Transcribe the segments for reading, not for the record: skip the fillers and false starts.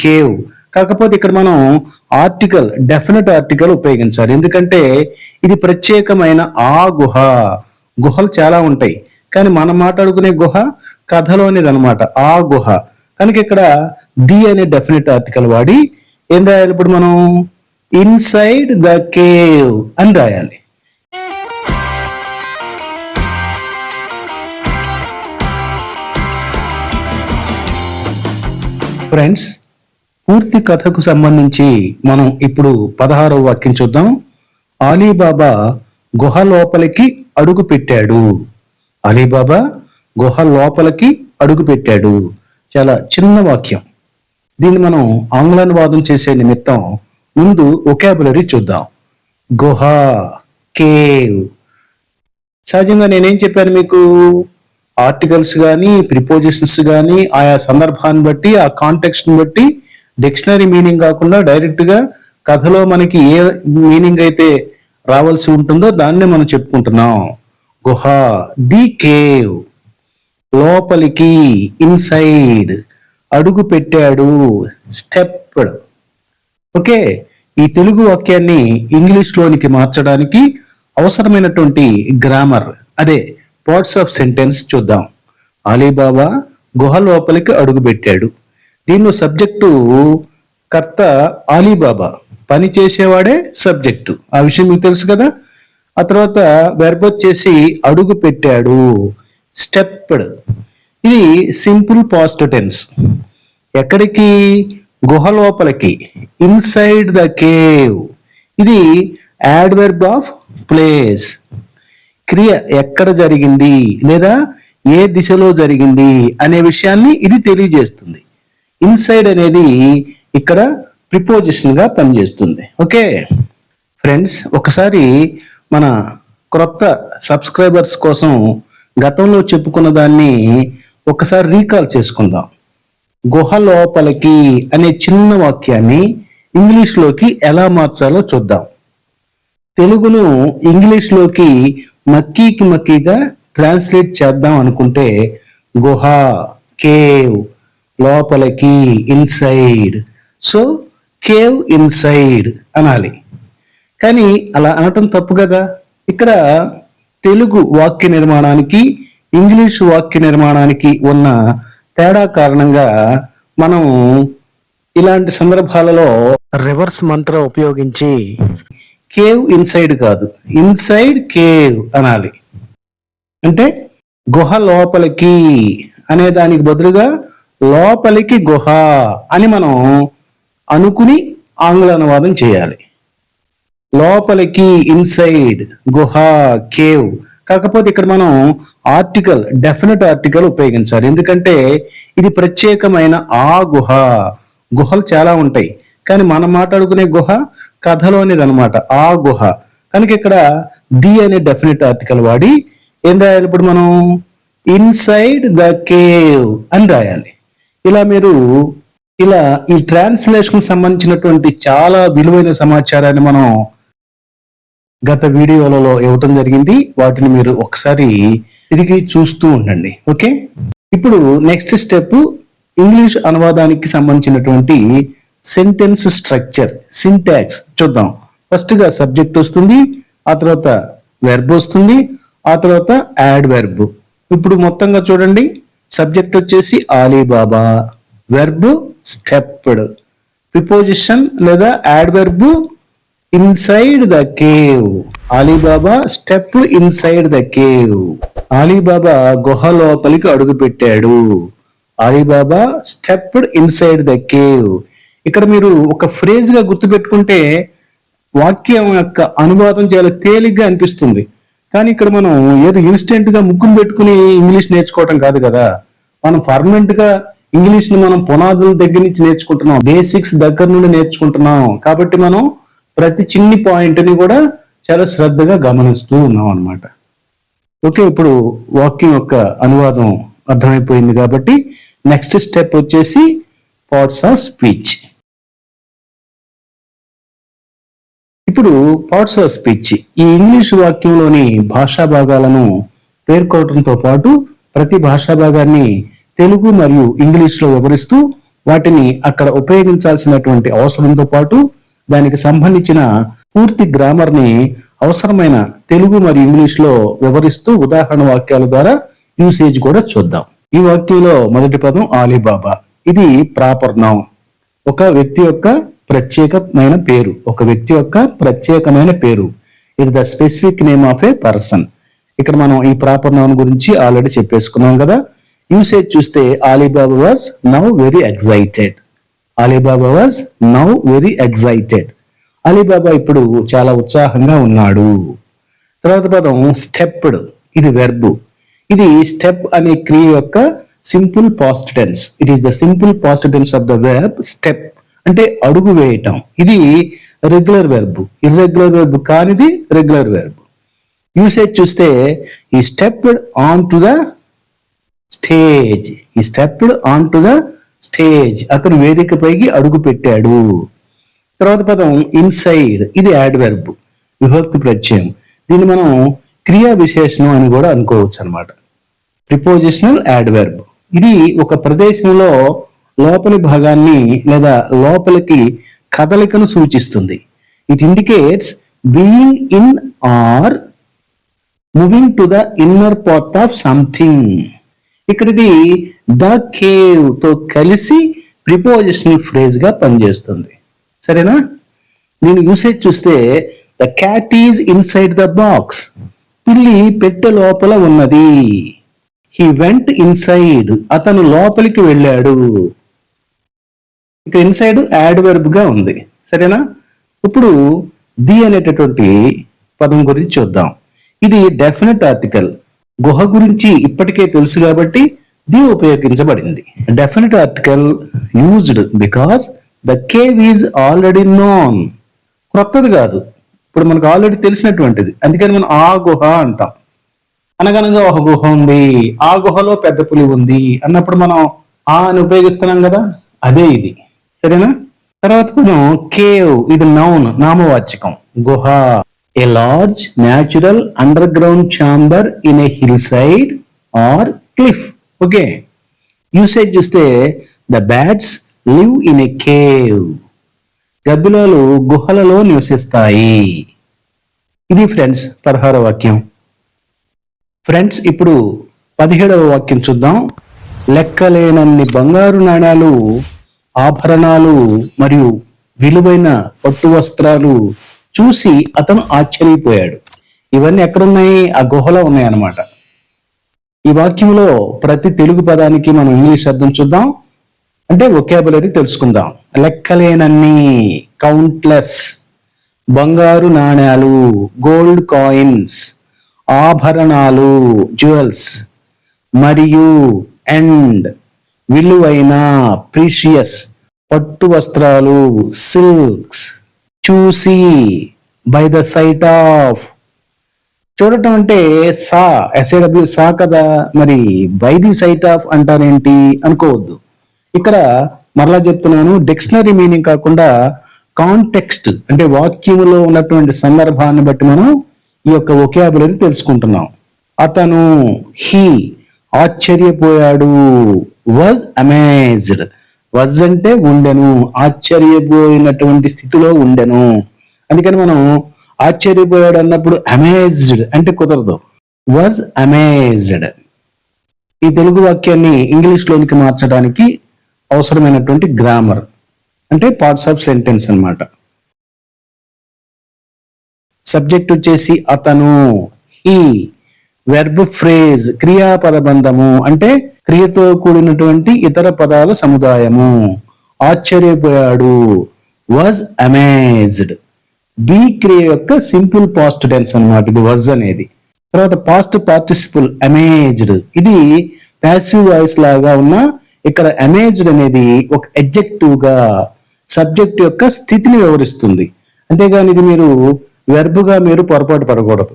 Cave. కాకపోతే ఇక్కడ మనం ఆర్టికల్, డెఫినెట్ ఆర్టికల్ ఉపయోగించాలి. ఎందుకంటే ఇది ప్రత్యేకమైన ఆ గుహ. గుహలు చాలా ఉంటాయి, కానీ మనం మాట్లాడుకునే గుహ కథలోనిది అనమాట, ఆ గుహ. కనుక ఇక్కడ ది అనే డెఫినెట్ ఆర్టికల్ వాడి ఏం రాయాలి? ఇప్పుడు మనం ఇన్సైడ్ ద కేవ్ అని రాయాలి. ఫ్రెండ్స్, పూర్తి కథకు సంబంధించి మనం ఇప్పుడు 16వ వాక్యం చూద్దాం. అలీబాబా గుహ లోపలికి అడుగు పెట్టాడు. అలీబాబా గుహ లోపలికి అడుగు పెట్టాడు. చాలా చిన్న వాక్యం. దీన్ని మనం ఆంగ్లానువాదం చేసే నిమిత్తం ముందు వొకాబులరీ చూద్దాం. గుహ, కేవ్. సహజంగా నేనేం చెప్పాను మీకు? ఆర్టికల్స్ కానీ, ప్రిపోజిషన్స్ కానీ ఆయా సందర్భాన్ని బట్టి, ఆ కాంటెక్స్ట్ ని బట్టి డిక్షనరీ మీనింగ్ కాకుండా డైరెక్ట్ గా కథలో మనకి ఏ మీనింగ్ అయితే రావాల్సి ఉంటుందో దాన్నే మనం చెప్పుకుంటున్నాం. గుహ, ది కేవ్. లోపలికి, ఇన్సైడ్. అడుగు పెట్టాడు, స్టెప్డ్. ఓకే, ఈ తెలుగు వాక్యాన్ని ఇంగ్లీష్ లోనికి మార్చడానికి అవసరమైనటువంటి గ్రామర్, అదే పార్ట్స్ ఆఫ్ సెంటెన్స్ చూద్దాం. అలీబాబా గుహ లోపలికి అడుగు పెట్టాడు. దీనిలో సబ్జెక్టు కర్త అలీబాబా, పని చేసేవాడే సబ్జెక్టు. ఆ విషయం మీకు తెలుసు కదా. ఆ తర్వాత వెర్బ్ వచ్చేసి అడుగు పెట్టాడు, స్టెప్డ్. ఇది సింపుల్ పాస్ట్ టెన్స్. ఎక్కడికి? గుహ లోపలికి, ఇన్సైడ్ ద కేవ్. ఇది యాడ్వర్బ్ ఆఫ్ ప్లేస్. క్రియ ఎక్కడ జరిగింది లేదా ఏ దిశలో జరిగింది అనే విషయాన్ని ఇది తెలియజేస్తుంది. ఇన్సైడ్ అనేది ఇక్కడ ప్రిపోజిషన్ గా పనిచేస్తుంది. ఓకే ఫ్రెండ్స్, ఒకసారి మన క్రొత్త సబ్స్క్రైబర్స్ కోసం గతంలో చెప్పుకున్న దాన్ని ఒకసారి రీకాల్ చేసుకుందాం. గుహ లోపలికి అనే చిన్న వాక్యాన్ని ఇంగ్లీష్ లోకి ఎలా మార్చాలో చూద్దాం. తెలుగును ఇంగ్లీష్ లోకి మక్కీగా ట్రాన్స్లేట్ చేద్దాం అనుకుంటే గుహ, కేవ్, లోపలికి, ఇన్సైడ్. సో కేవ్ ఇన్సైడ్ అనాలి. కానీ అలా అనటం తప్పు కదా. ఇక్కడ తెలుగు వాక్య నిర్మాణానికి ఇంగ్లీష్ వాక్య నిర్మాణానికి ఉన్న తేడా కారణంగా మనం ఇలాంటి సందర్భాలలో రివర్స్ మంత్ర ఉపయోగించి కేవ్ ఇన్సైడ్ కాదు, ఇన్సైడ్ కేవ్ అనాలి. అంటే గుహ లోపలికి అనే దానికి బదులుగా లోపలికి గుహ అని మనం అనుకుని ఆంగ్ల అనువాదం చేయాలి. లోపలికి, ఇన్సైడ్, గుహ, కేవ్. కాకపోతే ఇక్కడ మనం ఆర్టికల్, డెఫినెట్ ఆర్టికల్ ఉపయోగించాలి. ఎందుకంటే ఇది ప్రత్యేకమైన ఆ గుహ. గుహలు చాలా ఉంటాయి, కానీ మనం మాట్లాడుకునే గుహ కథలోనిది అనమాట, ఆ గుహ. కనుక ఇక్కడ ది అనే డెఫినెట్ ఆర్టికల్ వాడి ఏం రాయాలి? ఇప్పుడు మనం ఇన్సైడ్ ద కేవ్ అని రాయాలి. ఇలా మీరు ఈ ట్రాన్స్లేషన్ సంబంధించినటువంటి చాలా విలువైన సమాచారాన్ని మనం గత వీడియోలలో ఇవ్వటం జరిగింది. వాటిని మీరు ఒకసారి తిరిగి చూస్తూ ఉండండి. ఓకే, ఇప్పుడు నెక్స్ట్ స్టెప్ ఇంగ్లీష్ అనువాదానికి సంబంధించినటువంటి సెంటెన్స్ స్ట్రక్చర్, సింటాక్స్ చూద్దాం. ఫస్ట్ గా సబ్జెక్ట్ వస్తుంది, ఆ తర్వాత వెర్బ్ వస్తుంది, ఆ తర్వాత యాడ్ వెర్బ్. ఇప్పుడు మొత్తంగా చూడండి. సబ్జెక్ట్ వచ్చేసి అలీబాబా, వెర్బ్ స్టెప్డ్, ప్రిపోజిషన్ లేదా add verb inside the cave. Alibaba stepped inside the cave. Alibaba గుహ లోపలికి అడుగు పెట్టాడు. Alibaba stepped inside the cave. ఇక్కడ మీరు ఒక ఫ్రేజ్ గా గుర్తుపెట్టుకుంటే వాక్యం యొక్క అనువాదం చాలా తేలిగ్గా అనిపిస్తుంది. కానీ ఇక్కడ మనం ఏదో ఇన్స్టెంట్ గా ముక్కును పెట్టుకుని ఇంగ్లీష్ నేర్చుకోవటం కాదు కదా. మనం పర్మనెంట్ గా ఇంగ్లీష్ ని మనం పునాదుల దగ్గర నుంచి నేర్చుకుంటున్నాం, బేసిక్స్ దగ్గర నుండి నేర్చుకుంటున్నాం. కాబట్టి మనం ప్రతి చిన్ని పాయింట్ ని కూడా చాలా శ్రద్ధగా గమనిస్తూ ఉన్నాం అన్నమాట. ఓకే, ఇప్పుడు వాక్యం యొక్క అనువాదం అర్థమైపోయింది కాబట్టి నెక్స్ట్ స్టెప్ వచ్చేసి పార్ట్స్ ఆఫ్ స్పీచ్. ఇప్పుడు పార్ట్స్ ఆఫ్ స్పీచ్ ఈ ఇంగ్లీష్ వాక్యంలోని భాషా భాగాలను పేర్కోవడంతో పాటు ప్రతి భాషా భాగాన్ని తెలుగు మరియు ఇంగ్లీష్ లో వివరిస్తూ వాటిని అక్కడ ఉపయోగించాల్సినటువంటి అవసరంతో పాటు దానికి సంబంధించిన పూర్తి గ్రామర్ ని అవసరమైన తెలుగు మరియు ఇంగ్లీష్ లో వివరిస్తూ ఉదాహరణ వాక్యాల ద్వారా యూసేజ్ కూడా చూద్దాం. ఈ వాక్యంలో మొదటి పదం ఆలీబాబా. ఇది ప్రాపర్ నౌన్, ఒక వ్యక్తి యొక్క ప్రత్యేకమైన పేరు. ఒక వ్యక్తి యొక్క ప్రత్యేకమైన పేరు. ఇది the specific name of A person. ఇక్కడ మనం ఈ ప్రాపర్ నౌన్ గురించి ఆల్రెడీ చెప్పేసుకున్నాం కదా. యూసేజ్ చూస్తే Ali Baba was now very excited. Ali Baba was now very excited. Alibaba ఇప్పుడు చాలా ఉత్సాహంగా ఉన్నాడు. తర్వాత పదం స్టెప్డ్. ఇది వెర్బ్. ఇది స్టెప్ అనే క్రియ యొక్క simple past tense. It is the simple past tense of the verb step, అంటే అడుగు వేయటం. ఇది రెగ్యులర్ వెర్బ్. ఇర్రెగ్యులర్ వెర్బ్ కానిది రెగ్యులర్ వెర్బ్. యూసేజ్ చూస్తే ఈ stepped on to the stage. ఈ stepped on to the stage. అతను వేదికపైకి అడుగు పెట్టాడు. తర్వాత పదం ఇన్సైడ్. ఇది యాడ్ వెర్బ్, విభక్తి ప్రత్యయం. దీన్ని మనం క్రియా విశేషణం అని కూడా అనుకోవచ్చు అనమాట. Prepositional adverb. ఇది ఒక ప్రదేశంలో లోపలి భాగాన్ని లేదా లోపలికి కదలికను సూచిస్తుంది. It indicates being in or moving to the inner part of something. ఇక్కడ ఇది ద కేవ్ తో కలిసి ప్రిపోజిషనల్ ఫ్రేజ్ గా పనిచేస్తుంది. సరేనా? దీని యూసేజ్ చూస్తే the cat is inside the box. పిల్లి పెట్టె లోపల ఉన్నది. He went inside. అతను లోపలికి వెళ్ళాడు. ఇక ఇన్సైడ్ యాడ్ వెర్బ్ గా ఉంది. సరేనా? ఇప్పుడు ది అనేటటువంటి పదం గురించి చూద్దాం. ఇది డెఫినెట్ ఆర్టికల్. గుహ గురించి ఇప్పటికే తెలుసు కాబట్టి ది ఉపయోగించబడింది. Definite article used because the cave is already known. క్రొత్తది కాదు, ఇప్పుడు మనకు ఆల్రెడీ తెలిసినటువంటిది. అందుకని మనం ఆ గుహ అంటాం. అనగనగా ఒక గుహ ఉంది, ఆ గుహలో పెద్ద పులి ఉంది అన్నప్పుడు మనం ఆ అని ఉపయోగిస్తున్నాం కదా, అదే ఇది. సరేనా? తర్వాత మనం కేవ్. ఇది నౌన్, నామవాచకం. గుహ. A large natural underground chamber in a hillside or cliff. Okay. Usage చూస్తే the bats live in a cave. గబ్బిలాలు గుహలలో నివసిస్తాయి. ఇది ఫ్రెండ్స్ 16వ వాక్యం. ఫ్రెండ్స్ ఇప్పుడు 17వ వాక్యం చూద్దాం. లెక్కలేనన్ని బంగారు నాణాలు, ఆభరణాలు మరియు విలువైన పట్టు వస్త్రాలు చూసి అతను ఆశ్చర్యపోయాడు. ఇవన్నీ ఎక్కడున్నాయి? ఆ గుహలో ఉన్నాయన్నమాట. ఈ వాక్యంలో ప్రతి తెలుగు పదానికి మనం ఇంగ్లీష్ అర్థం చూద్దాం, అంటే వొకాబులరీ తెలుసుకుందాం. లెక్కలేనన్ని, కౌంట్లెస్. బంగారు నాణ్యాలు, గోల్డ్ కాయిన్స్. ఆభరణాలు, జ్యువెల్స్. మరియు అండ్, విలువైన, ప్రీషియస్. పట్టు వస్త్రాలు, సిల్క్స్. చూసి, బై ద సైట్ ఆఫ్. చూడటం అంటే సా, ఎస్ఏడబ్ల్యూ సా కదా, మరి బై ది సైట్ ఆఫ్ అంటారేంటి అనుకోవద్దు. ఇక్కడ మరలా చెప్తున్నాను, డిక్షనరీ మీనింగ్ కాకుండా కాంటెక్స్ట్ అంటే వాక్యములో ఉన్నటువంటి సందర్భాన్ని బట్టి మనం ఈ యొక్క వొకాబులరీ తెలుసుకుంటున్నాం. అతను, హీ, ఆశ్చర్యపోయాడు. Was amazed. వాజ్ అంటే ఉండెను, ఆశ్చర్యపోయినటువంటి స్థితిలో ఉండెను. అందుకని మనం ఆశ్చర్యపోయాడు అన్నప్పుడు అమేజ్డ్ అంటే కుదరదు. Was amazed. ఈ తెలుగు వాక్యాన్ని ఇంగ్లీష్ లోనికి మార్చడానికి అవసరమైనటువంటి గ్రామర్ అంటే పార్ట్స్ ఆఫ్ సెంటెన్స్ అన్నమాట. సబ్జెక్ట్ వచ్చేసి అతను, హీ. వెర్బ్ ఫ్రేజ్ క్రియాపద బంధము అంటే క్రియతో కూడినటువంటి ఇతర పదాల సముదాయము. ఆశ్చర్యపోయాడు, వాజ్ అమేజ్డ్. బి క్రియ యొక్క సింపుల్ పాస్ట్ టెన్స్ అన్నమాట ఇది వాజ్ అనేది. తర్వాత పాస్ట్ పార్టిసిపుల్ అమేజ్డ్. ఇది ప్యాసివ్ వాయిస్ లాగా ఉన్న ఇక్కడ అమేజ్డ్ అనేది ఒక ఎడ్జెక్టివ్ గా సబ్జెక్ట్ యొక్క స్థితిని వివరిస్తుంది. అంతేగాని ఇది మీరు వెర్బ్ గా మీరు పొరపాటు పడకూడదు.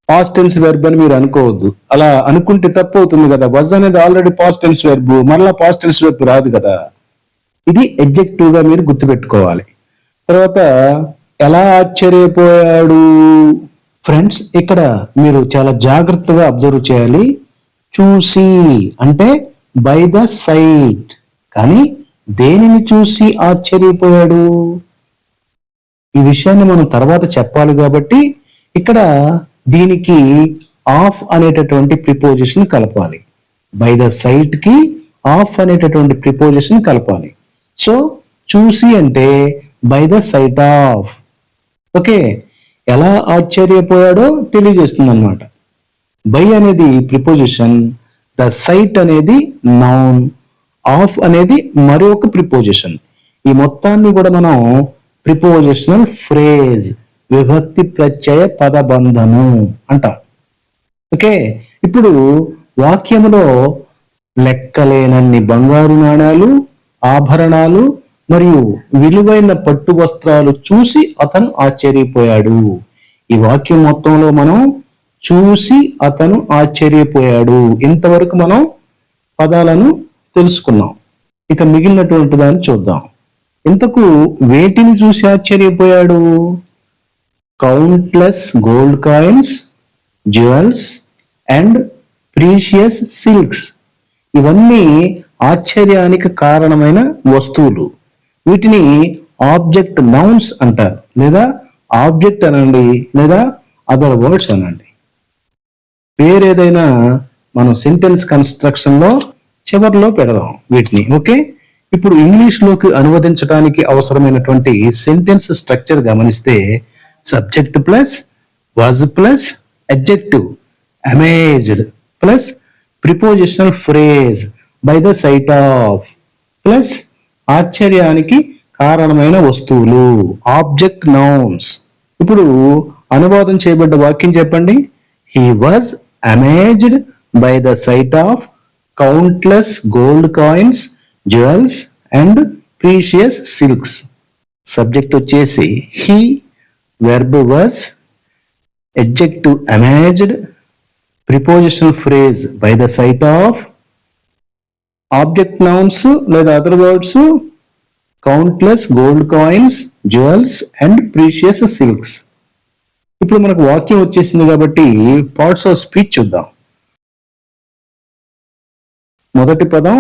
పాస్ట్ టెన్స్ వెర్బ్ అని మీరు అనుకోవద్దు. అలా అనుకుంటే తప్పు అవుతుంది కదా. వాజ్ అనేది ఆల్రెడీ పాస్ట్ టెన్స్ వెర్బ్, మరలా పాస్ట్ టెన్స్ వెర్బ్ రాదు కదా. ఇది ఎడ్జెక్టివ్ గా మీరు గుర్తుపెట్టుకోవాలి. తర్వాత ఎలా ఆశ్చర్యపోయాడు. ఫ్రెండ్స్ ఇక్కడ మీరు చాలా జాగ్రత్తగా అబ్జర్వ్ చేయాలి. చూసి అంటే బై ద సైట్, కానీ దేనిని చూసి ఆశ్చర్యపోయాడు? ఈ విషయాన్ని మనం తర్వాత చెప్పాలి కాబట్టి ఇక్కడ దీనికి ఆఫ్ అనేటటువంటి ప్రిపోజిషన్ కలపాలి. బై ద సైట్ కి ఆఫ్ అనేటటువంటి ప్రిపోజిషన్ కలపాలి. సో చూసి అంటే by the sight of. Okay, ఎలా ఆశ్చర్యపోయాడో తెలియజేస్తుంది అనమాట. బై అనేది ప్రిపోజిషన్, ద సైట్ అనేది నౌన్, ఆఫ్ అనేది మరి ఒక ప్రిపోజిషన్. ఈ మొత్తాన్ని కూడా మనం ప్రిపోజిషనల్ ఫ్రేజ్, విభక్తి ప్రత్యయ పదబంధము అంటాం. ఓకే, ఇప్పుడు వాక్యములో లెక్కలేనన్ని బంగారు నాణాలు, ఆభరణాలు మరియు విలువైన పట్టు వస్త్రాలు చూసి అతను ఆశ్చర్యపోయాడు. ఈ వాక్యం మొత్తంలో మనం చూసి అతను ఆశ్చర్యపోయాడు ఇంతవరకు మనం పదాలను తెలుసుకున్నాం. ఇక మిగిలినటువంటి దాన్ని చూద్దాం. ఇంతకు వేటిని చూసి ఆశ్చర్యపోయాడు? Countless gold coins, jewels and precious silks. ఇవన్నీ ఆశ్చర్యానికి కారణమైన వస్తువులు. వీటిని ఆబ్జెక్ట్ నౌన్స్ అంటారు, లేదా ఆబ్జెక్ట్ అనండి, లేదా అదర్ వర్డ్స్ అనండి. పేరేదైనా మనం సెంటెన్స్ కన్స్ట్రక్షన్ లో చివర్లో పెడదాం వీటిని. ఓకే, ఇప్పుడు ఇంగ్లీష్ లోకి అనువదించడానికి అవసరమైనటువంటి సెంటెన్స్ స్ట్రక్చర్ గమనిస్తే subject plus was plus adjective amazed plus prepositional phrase by the sight of plus ఆశ్చర్యానికి కారణమైన వస్తువులు ఆబ్జెక్ట్ నౌన్స్. ఇప్పుడు అనువాదం చేయబడ్డ వాక్యం చెప్పండి. He was amazed by the sight of countless gold coins, jewels and precious silks. Subject వచ్చేసి he, verb was, adjective amazed, prepositional phrase by the sight of, object nouns లేదా other words countless gold coins, jewels and precious silks. ఇప్పుడు మనకు వాక్యం వచ్చేసింది కాబట్టి parts of speech చూద్దాం. మొదటి పదం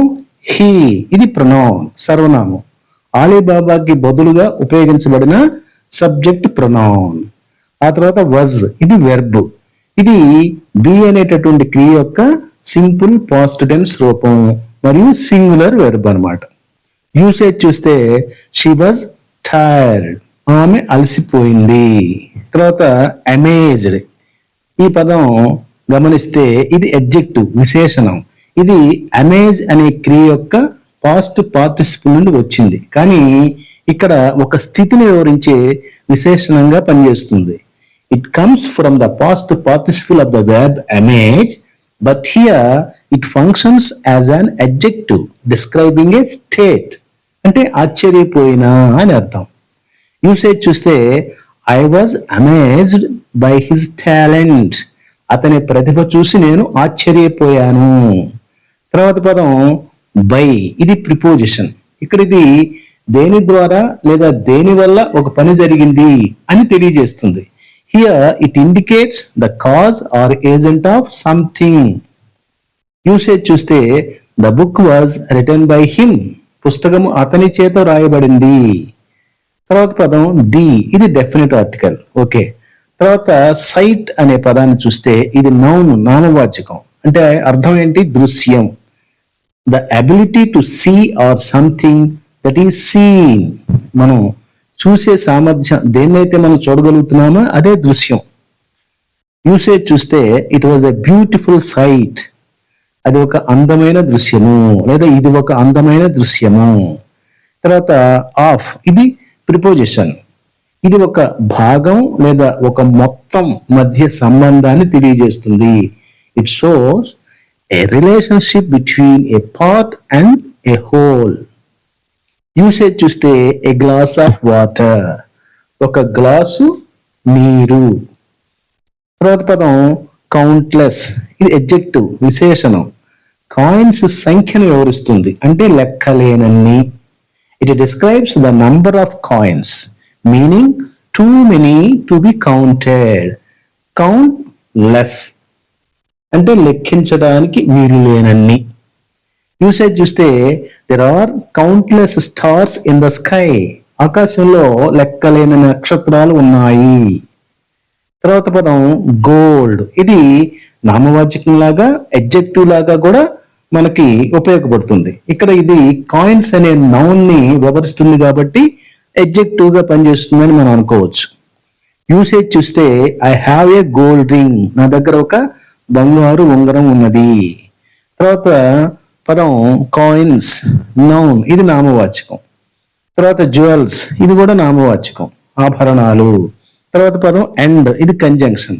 హీ, ఇది ప్రొనౌన్, సర్వనామం. ఆలీబాబాకి బదులుగా ఉపయోగించబడిన సబ్జెక్ట్ ప్రొనౌన్. ఆ తర్వాత వజ్, ఇది వెర్బ్, ఇది బి అనేటటువంటి క్రియ యొక్క సింపుల్ పాస్ట్ టెన్స్ రూపం మరియు సింగులర్ వెర్బ్ అన్నమాట. యూసేజ్ చూస్తే షీ వాజ్ టైర్డ్, ఆమె అలసిపోయింది. తర్వాత అమేజ్డ్, ఈ పదం గమనిస్తే ఇది అడ్జెక్టివ్, విశేషణం. ఇది అమేజ్ అనే క్రియ యొక్క పాస్ట్ పార్టిసిపుల్ నుండి వచ్చింది, కానీ ఇక్కడ ఒక స్థితిని వివరించే విశేషణంగా పనిచేస్తుంది. It comes from the past participle of the verb amaze, but here it functions as an adjective describing A state. అంటే ఆశ్చర్యపోయినా అని అర్థం. యూసేజ్ చూస్తే I was amazed by his talent, అతని ప్రతిభ చూసి నేను ఆశ్చర్యపోయాను. తర్వాత పదం బై, ఇది ప్రిపోజిషన్. ఇక్కడ ఇది దేని ద్వారా లేదా దేని వల్ల ఒక పని జరిగింది అని తెలియజేస్తుంది. Here it indicates the cause or agent of something. Usage చూస్తే the book was written by him, పుస్తకము అతని చేత రాయబడింది. తర్వాత పదం ది, ఇది డెఫినెట్ ఆర్టికల్. ఓకే, తర్వాత సైట్ అనే పదాన్ని చూస్తే ఇది నౌన్, నామవాచకం. అంటే అర్థం ఏంటి? దృశ్యం. The ability to see or something that is seen. మనం చూసే సామర్థ్యం, దేన్నైతే మనం చూడగలుగుతున్నామో అదే దృశ్యం. యూసేజ్ చూస్తే it was a beautiful sight, అది ఒక అందమైన దృశ్యము లేదా ఇది ఒక అందమైన దృశ్యము. తర్వాత ఆఫ్, ఇది ప్రిపోజిషన్. ఇది ఒక భాగం లేదా ఒక మొత్తం మధ్య సంబంధాన్ని తెలియజేస్తుంది. It shows A relationship between A part and A whole. Usage చూస్తే ఏ గ్లాస్ ఆఫ్ వాటర్, ఒక గ్లాసు నీరు. తర్వాత పదం కౌంట్లెస్, ఇది అడ్జెక్టివ్, విశేషణం. కాయిన్స్ సంఖ్యను వివరిస్తుంది, అంటే లెక్కలేనన్ని. It describes the number of coins, meaning too many to be counted. Countless అంటే లెక్కించడానికి వీలు లేనన్ని. యూసేజ్ చూస్తే there are countless stars in the sky. ఆకాశంలో లెక్కలేని నక్షత్రాలు ఉన్నాయి. తర్వాత పదం గోల్డ్. ఇది నామవాచకం లాగా ఎడ్జెక్టివ్ లాగా కూడా మనకి ఉపయోగపడుతుంది. ఇక్కడ ఇది కాయిన్స్ అనే నౌన్ ని వివరిస్తుంది కాబట్టి ఎడ్జెక్టివ్ గా పనిచేస్తుందని మనం అనుకోవచ్చు. యూసేజ్ చూస్తే I have a gold ring. నా దగ్గర ఒక బంగారు ఉంగరం ఉన్నది. తర్వాత పదం కాయిన్స్, నౌన్, ఇది నామవాచకం. తర్వాత జ్యువెల్స్, ఇది కూడా నామవాచకం, ఆభరణాలు. తర్వాత పదం అండ్, ఇది కంజంక్షన్,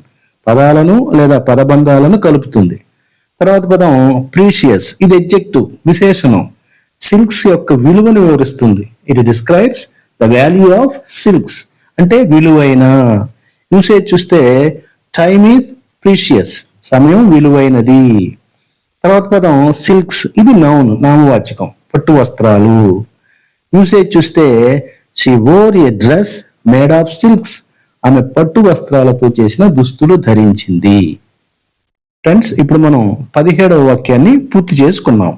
పదాలను లేదా పదబంధాలను కలుపుతుంది. తర్వాత పదం ప్రీషియస్, ఇది ఎడ్జెక్టివ్, విశేషణం, సిల్క్స్ యొక్క విలువను వివరిస్తుంది. It describes the value of silks, అంటే విలువైన. యూసేజ్ చూస్తే టైమ్ ఈజ్ ప్రీషియస్, సమయం విలువైనది. తర్వాత పదం సిల్క్స్, ఇది నౌన్, నామవాచకం, పట్టు వస్త్రాలు. యూసేజ్ చూస్తే she wore A dress made of silks. ఆమె పట్టు వస్త్రాలతో చేసిన దుస్తులు ధరించింది. ఫ్రెండ్స్, ఇప్పుడు మనం 17వ వాక్యాన్ని పూర్తి చేసుకున్నాం.